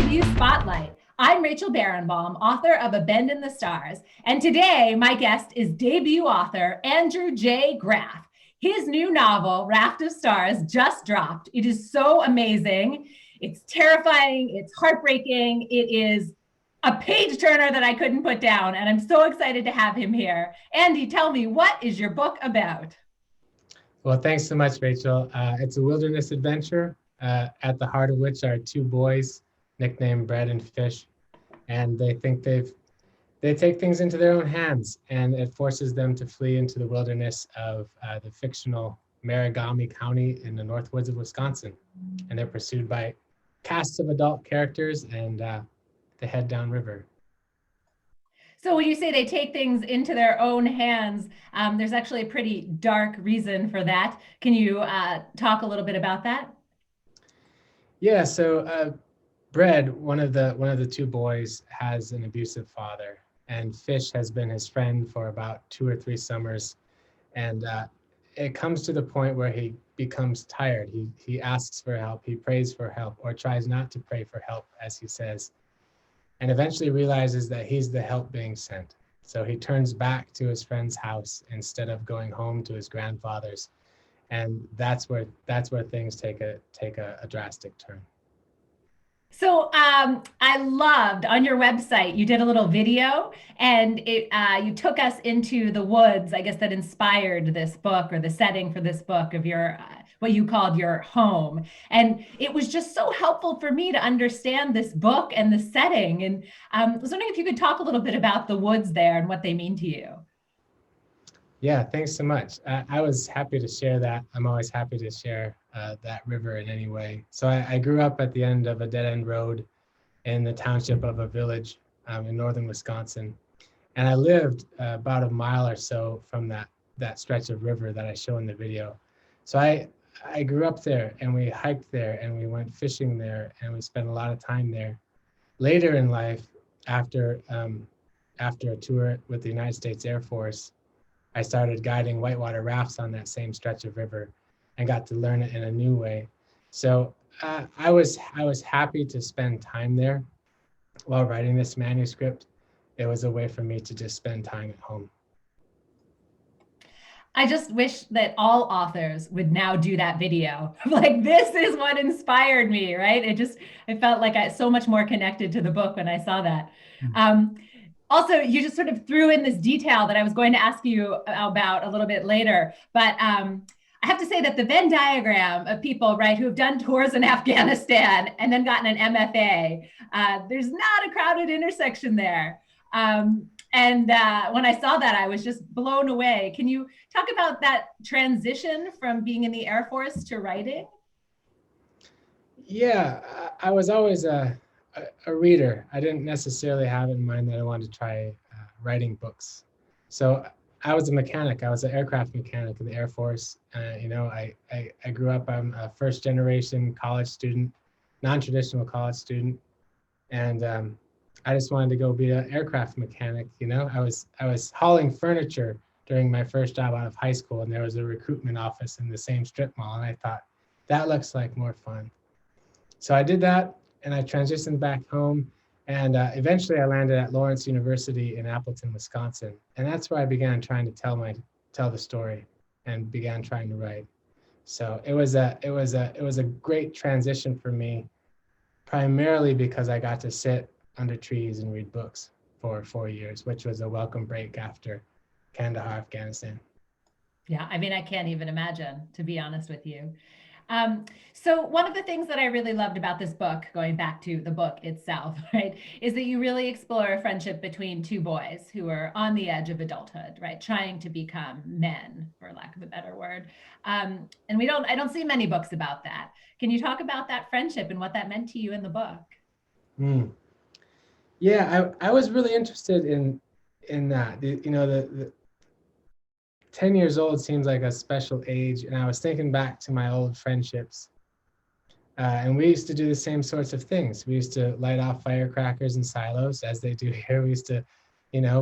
Debut Spotlight. I'm Rachel Barenbaum, author of A Bend in the Stars, and today my guest is debut author Andrew J. Graff. His new novel, RAFT of Stars, just dropped. It is so amazing. It's terrifying, it's heartbreaking, it is a page turner that I couldn't put down, and I'm so excited to have him here. Andy, tell me, what is your book about? Well, thanks so much, Rachel. It's a wilderness adventure at the heart of which are two boys nicknamed Bread and Fish, and they think they take things into their own hands, and it forces them to flee into the wilderness of the fictional Marigami County in the north woods of Wisconsin, and they're pursued by casts of adult characters, and they head downriver. So when you say they take things into their own hands, there's actually a pretty dark reason for that. Can you talk a little bit about that? Yeah, so Bread, one of the two boys, has an abusive father, and Fish has been his friend for about 2 or 3 summers, and it comes to the point where he becomes tired. He asks for help, he prays for help, or tries not to pray for help, as he says, and eventually realizes that he's the help being sent. So he turns back to his friend's house instead of going home to his grandfather's, and that's where things take a drastic turn. So I loved on your website, you did a little video and you took us into the woods, I guess, that inspired this book, or the setting for this book of your, what you called your home. And it was just so helpful for me to understand this book and the setting. And I was wondering if you could talk a little bit about the woods there and what they mean to you. Yeah, thanks so much. I was happy to share that. I'm always happy to share that river in any way. So I grew up at the end of a dead-end road in the township of a village in northern Wisconsin. And I lived about a mile or so from that stretch of river that I show in the video. So I grew up there, and we hiked there, and we went fishing there, and we spent a lot of time there. Later in life, after a tour with the United States Air Force, I started guiding whitewater rafts on that same stretch of river and got to learn it in a new way. So I was happy to spend time there while writing this manuscript. It was a way for me to just spend time at home. I just wish that all authors would now do that video. Like, this is what inspired me, right? I felt like I so much more connected to the book when I saw that. Also, you just sort of threw in this detail that I was going to ask you about a little bit later, but I have to say that the Venn diagram of people, right, who have done tours in Afghanistan and then gotten an MFA, there's not a crowded intersection there. And when I saw that, I was just blown away. Can you talk about that transition from being in the Air Force to writing? Yeah, I was always a reader. I didn't necessarily have in mind that I wanted to try writing books. So I was a mechanic. I was an aircraft mechanic in the Air Force. I grew up, I'm a first generation college student, non-traditional college student. And I just wanted to go be an aircraft mechanic. I was hauling furniture during my first job out of high school, and there was a recruitment office in the same strip mall. And I thought, that looks like more fun. So I did that, and I transitioned back home, and eventually I landed at Lawrence University in Appleton, Wisconsin, and that's where I began trying to tell the story, and began trying to write. So it was a great transition for me, primarily because I got to sit under trees and read books for 4 years, which was a welcome break after Kandahar, Afghanistan. Yeah, I mean, I can't even imagine, to be honest with you. So one of the things that I really loved about this book, going back to the book itself, right, is that you really explore a friendship between two boys who are on the edge of adulthood, right, trying to become men, for lack of a better word. And I don't see many books about that. Can you talk about that friendship and what that meant to you in the book? Yeah, I was really interested in that. The 10 years old seems like a special age, and I was thinking back to my old friendships. And we used to do the same sorts of things. We used to light off firecrackers in silos, as they do here. We used to,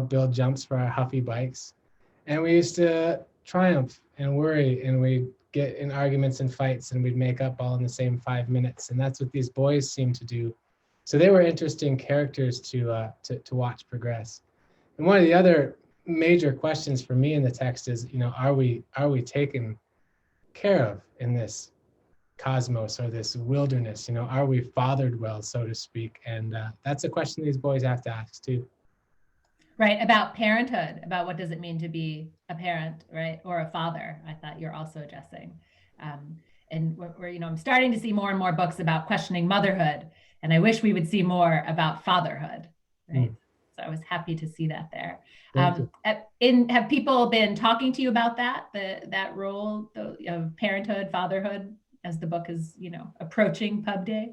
build jumps for our Huffy bikes. And we used to triumph and worry, and we'd get in arguments and fights, and we'd make up all in the same 5 minutes. And that's what these boys seem to do So they were interesting characters to watch progress. And one of the other major questions for me in the text is, are we taken care of in this cosmos or this wilderness? Are we fathered well, so to speak? And that's a question these boys have to ask too. Right, about parenthood, about what does it mean to be a parent, right, or a father. I thought you're also addressing, and we're I'm starting to see more and more books about questioning motherhood, and I wish we would see more about fatherhood, right? So I was happy to see that there. Thank you. Have people been talking to you about that role of parenthood, fatherhood, as the book is approaching pub day?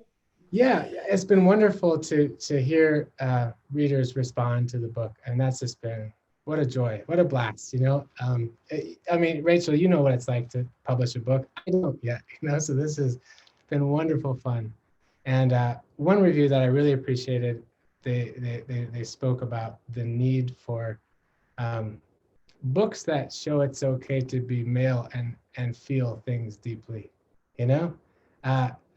Yeah, it's been wonderful to hear readers respond to the book, and that's just been what a joy, what a blast. I mean, Rachel, you know what it's like to publish a book. I don't yet, so this has been wonderful fun. And one review that I really appreciated, they spoke about the need for books that show it's okay to be male and feel things deeply,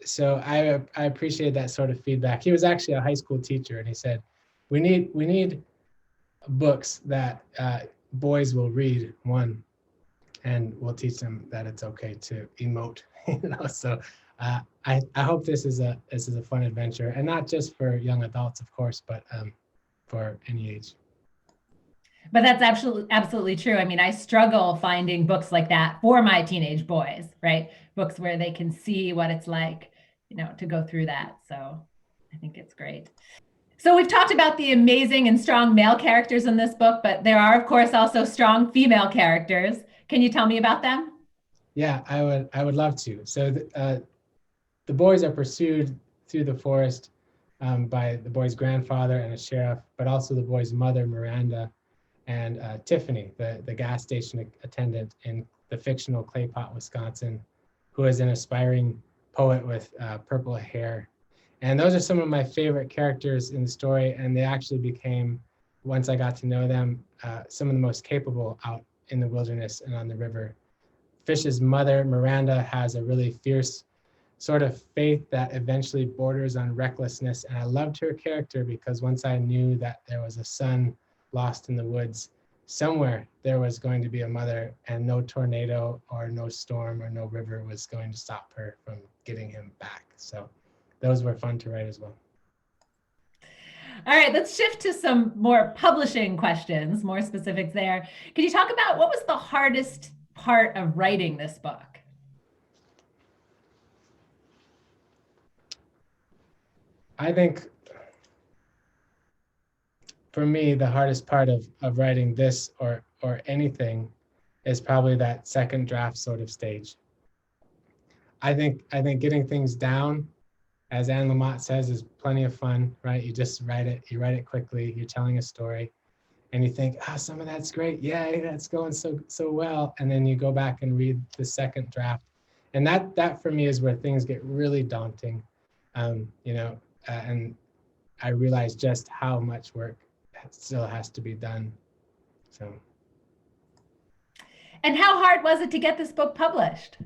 so I appreciate that sort of feedback. He was actually a high school teacher, and he said, we need books that boys will read, one, and we'll teach them that it's okay to emote. So I hope this is a fun adventure, and not just for young adults, of course, but for any age. But that's absolutely true. I mean, I struggle finding books like that for my teenage boys, right? Books where they can see what it's like, to go through that. So I think it's great. So we've talked about the amazing and strong male characters in this book, but there are, of course, also strong female characters. Can you tell me about them? Yeah, I would love to. So the boys are pursued through the forest by the boy's grandfather and a sheriff, but also the boy's mother, Miranda, and Tiffany, the gas station attendant in the fictional Clay Pot, Wisconsin, who is an aspiring poet with purple hair. And those are some of my favorite characters in the story, and they actually became, once I got to know them, some of the most capable out in the wilderness and on the river. Fish's mother, Miranda, has a really fierce sort of faith that eventually borders on recklessness, and I loved her character because once I knew that there was a son lost in the woods, somewhere there was going to be a mother, and no tornado or no storm or no river was going to stop her from getting him back. So those were fun to write as well. All right, let's shift to some more publishing questions, more specifics there. Can you talk about what was the hardest part of writing this book? I think for me, the hardest part of writing this or anything is probably that second draft sort of stage. I think getting things down, as Anne Lamott says, is plenty of fun, right? You just write it quickly, you're telling a story, and you think, some of that's great, yay, that's going so well, and then you go back and read the second draft, and that for me is where things get really daunting, and I realize just how much work still has to be done. So. And how hard was it to get this book published?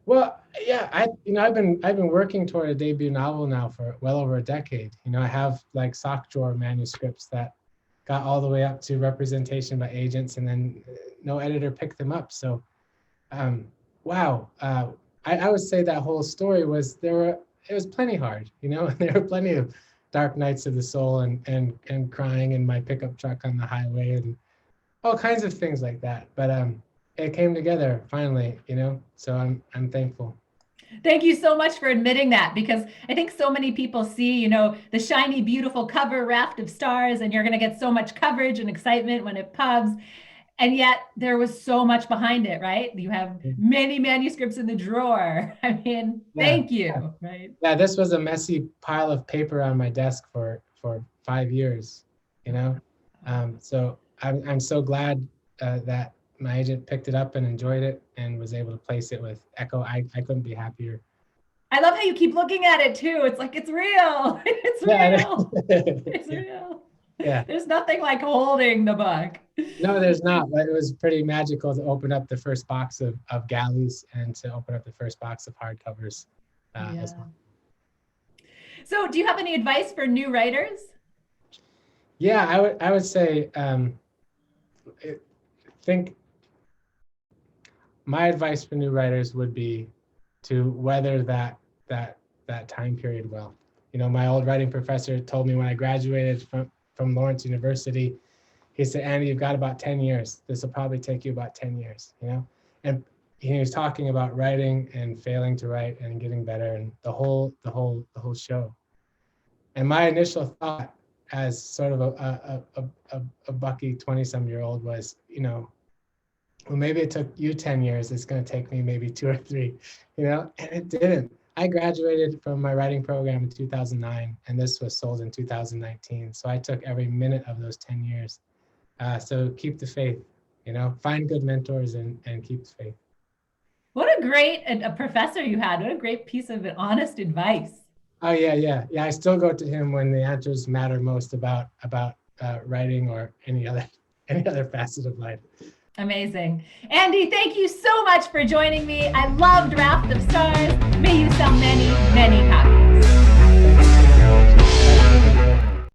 Well, yeah, I've been working toward a debut novel now for well over a decade. I have like sock drawer manuscripts that got all the way up to representation by agents, and then no editor picked them up. So, wow, I would say that whole story was it was plenty hard. There were plenty of dark nights of the soul and crying in my pickup truck on the highway and all kinds of things like that. But it came together finally, so I'm thankful. Thank you so much for admitting that, because I think so many people see, the shiny, beautiful cover, Raft of Stars, and you're going to get so much coverage and excitement when it pubs. And yet there was so much behind it, right? You have many manuscripts in the drawer. I mean, thank you, right? Yeah, this was a messy pile of paper on my desk for 5 years, So I'm so glad that my agent picked it up and enjoyed it and was able to place it with Echo. I couldn't be happier. I love how you keep looking at it too. It's like, it's real. It's real. It's real. Yeah. There's nothing like holding the book. No, there's not, but it was pretty magical to open up the first box of galleys and to open up the first box of hardcovers as well. So do you have any advice for new writers? Yeah, I would say think my advice for new writers would be to weather that time period well. You know, my old writing professor told me when I graduated from Lawrence University, he said, Andy, you've got about 10 years. This will probably take you about 10 years, you know? And he was talking about writing and failing to write and getting better and the whole show. And my initial thought as sort of a bucky 20-some-year-old was, you know, well, maybe it took you 10 years. It's going to take me maybe 2 or 3, you know, and it didn't. I graduated from my writing program in 2009, and this was sold in 2019. So I took every minute of those 10 years. So keep the faith, you know, find good mentors and keep the faith. What a great a professor you had. What a great piece of honest advice. Oh yeah. I still go to him when the answers matter most about writing or any other facet of life. Amazing. Andy, thank you so much for joining me. I loved Raft of Stars.